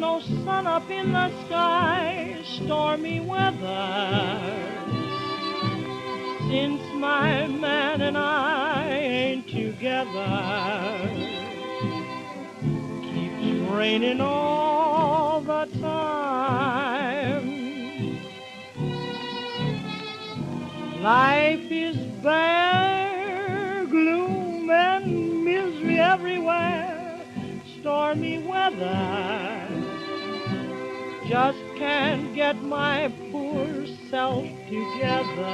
no sun up in the sky, stormy weather. Since my man and I ain't together, keeps raining all the time. Life is bare, gloom and misery everywhere, stormy weather. Just can't get my poor self together.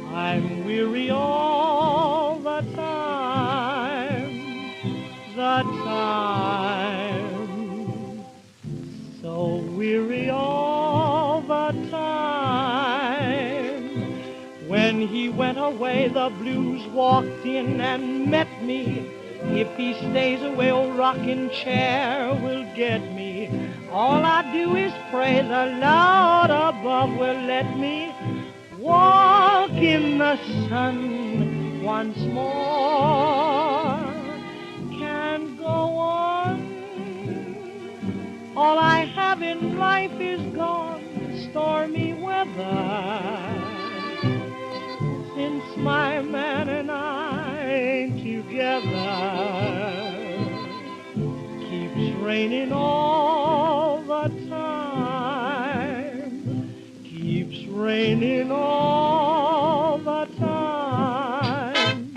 I'm weary all the time, so weary all the time. When he went away, the blues walked in and met me. If he stays away, old rocking chair will get me. All I do is pray the Lord above will let me walk in the sun once more. Can't go on. All I have in life is gone, stormy weather. Since my man and I ain't together, keeps raining all the time, keeps raining all the time.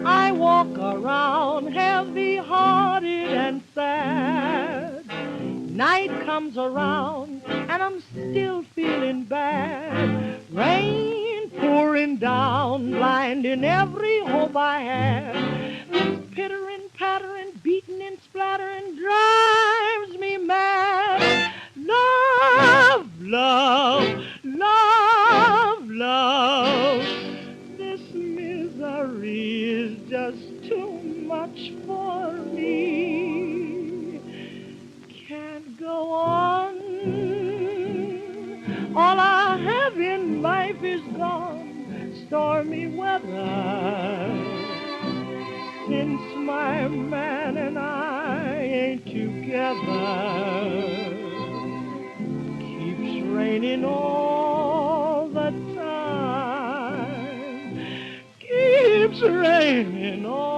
I walk around heavy-hearted and sad. Night comes around and I'm still feeling bad. Rain pouring down, blinding every hope I had. This pittering, pattering, beating and splattering drives me mad. Love, love, love, love. This misery is just too much for me. Can't go on. All I have in life is gone, stormy weather. Since my man and I ain't together, keeps raining all the time, keeps raining all